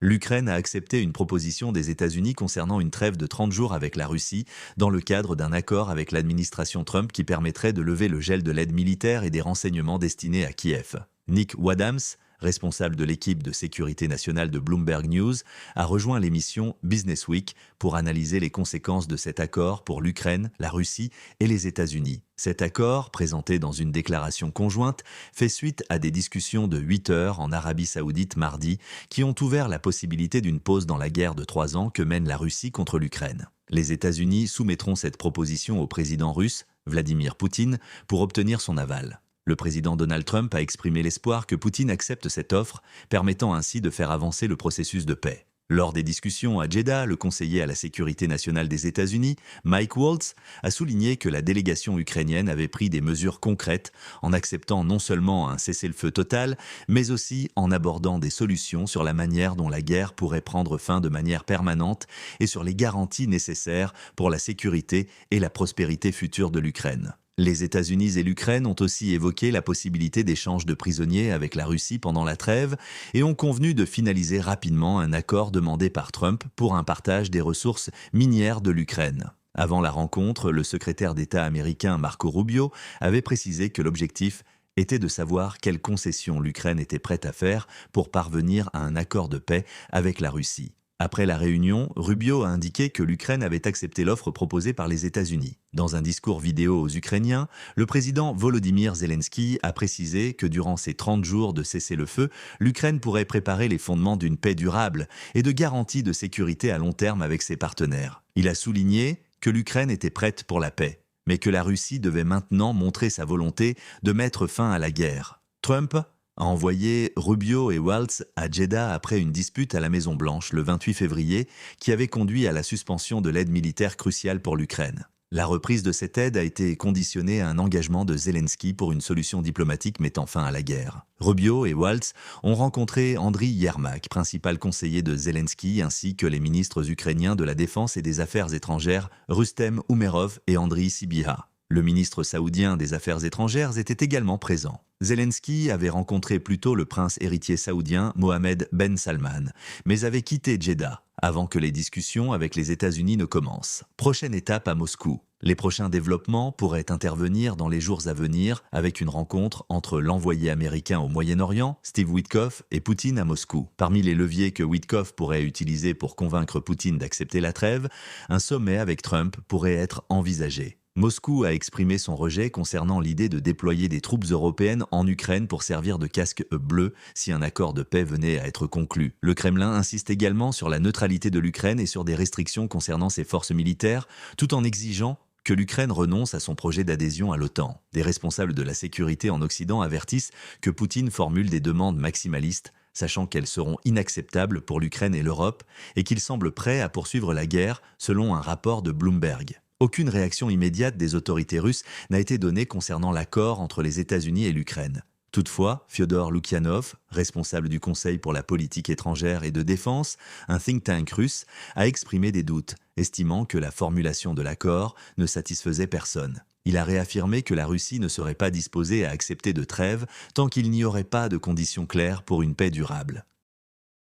L'Ukraine a accepté une proposition des États-Unis concernant une trêve de 30 jours avec la Russie, dans le cadre d'un accord avec l'administration Trump qui permettrait de lever le gel de l'aide militaire et des renseignements destinés à Kiev. Nick Wadhams, responsable de l'équipe de sécurité nationale de Bloomberg News, a rejoint l'émission Business Week pour analyser les conséquences de cet accord pour l'Ukraine, la Russie et les États-Unis. Cet accord, présenté dans une déclaration conjointe, fait suite à des discussions de 8 heures en Arabie Saoudite mardi qui ont ouvert la possibilité d'une pause dans la guerre de 3 ans que mène la Russie contre l'Ukraine. Les États-Unis soumettront cette proposition au président russe, Vladimir Poutine, pour obtenir son aval. Le président Donald Trump a exprimé l'espoir que Poutine accepte cette offre, permettant ainsi de faire avancer le processus de paix. Lors des discussions à Jeddah, le conseiller à la sécurité nationale des États-Unis, Mike Waltz, a souligné que la délégation ukrainienne avait pris des mesures concrètes en acceptant non seulement un cessez-le-feu total, mais aussi en abordant des solutions sur la manière dont la guerre pourrait prendre fin de manière permanente et sur les garanties nécessaires pour la sécurité et la prospérité future de l'Ukraine. Les États-Unis et l'Ukraine ont aussi évoqué la possibilité d'échanges de prisonniers avec la Russie pendant la trêve et ont convenu de finaliser rapidement un accord demandé par Trump pour un partage des ressources minières de l'Ukraine. Avant la rencontre, le secrétaire d'État américain Marco Rubio avait précisé que l'objectif était de savoir quelles concessions l'Ukraine était prête à faire pour parvenir à un accord de paix avec la Russie. Après la réunion, Rubio a indiqué que l'Ukraine avait accepté l'offre proposée par les États-Unis. Dans un discours vidéo aux Ukrainiens, le président Volodymyr Zelensky a précisé que durant ces 30 jours de cessez-le-feu, l'Ukraine pourrait préparer les fondements d'une paix durable et de garanties de sécurité à long terme avec ses partenaires. Il a souligné que l'Ukraine était prête pour la paix, mais que la Russie devait maintenant montrer sa volonté de mettre fin à la guerre. Trump a envoyé Rubio et Waltz à Jeddah après une dispute à la Maison-Blanche le 28 février qui avait conduit à la suspension de l'aide militaire cruciale pour l'Ukraine. La reprise de cette aide a été conditionnée à un engagement de Zelensky pour une solution diplomatique mettant fin à la guerre. Rubio et Waltz ont rencontré Andriy Yermak, principal conseiller de Zelensky, ainsi que les ministres ukrainiens de la Défense et des Affaires étrangères Rustem Umerov et Andriy Sybiha. Le ministre saoudien des Affaires étrangères était également présent. Zelensky avait rencontré plus tôt le prince héritier saoudien Mohammed Ben Salman, mais avait quitté Jeddah avant que les discussions avec les États-Unis ne commencent. Prochaine étape à Moscou. Les prochains développements pourraient intervenir dans les jours à venir avec une rencontre entre l'envoyé américain au Moyen-Orient, Steve Witkoff, et Poutine à Moscou. Parmi les leviers que Witkoff pourrait utiliser pour convaincre Poutine d'accepter la trêve, un sommet avec Trump pourrait être envisagé. Moscou a exprimé son rejet concernant l'idée de déployer des troupes européennes en Ukraine pour servir de casque bleu si un accord de paix venait à être conclu. Le Kremlin insiste également sur la neutralité de l'Ukraine et sur des restrictions concernant ses forces militaires, tout en exigeant que l'Ukraine renonce à son projet d'adhésion à l'OTAN. Des responsables de la sécurité en Occident avertissent que Poutine formule des demandes maximalistes, sachant qu'elles seront inacceptables pour l'Ukraine et l'Europe, et qu'il semble prêt à poursuivre la guerre, selon un rapport de Bloomberg. Aucune réaction immédiate des autorités russes n'a été donnée concernant l'accord entre les États-Unis et l'Ukraine. Toutefois, Fyodor Lukyanov, responsable du Conseil pour la politique étrangère et de défense, un think tank russe, a exprimé des doutes, estimant que la formulation de l'accord ne satisfaisait personne. Il a réaffirmé que la Russie ne serait pas disposée à accepter de trêve tant qu'il n'y aurait pas de conditions claires pour une paix durable.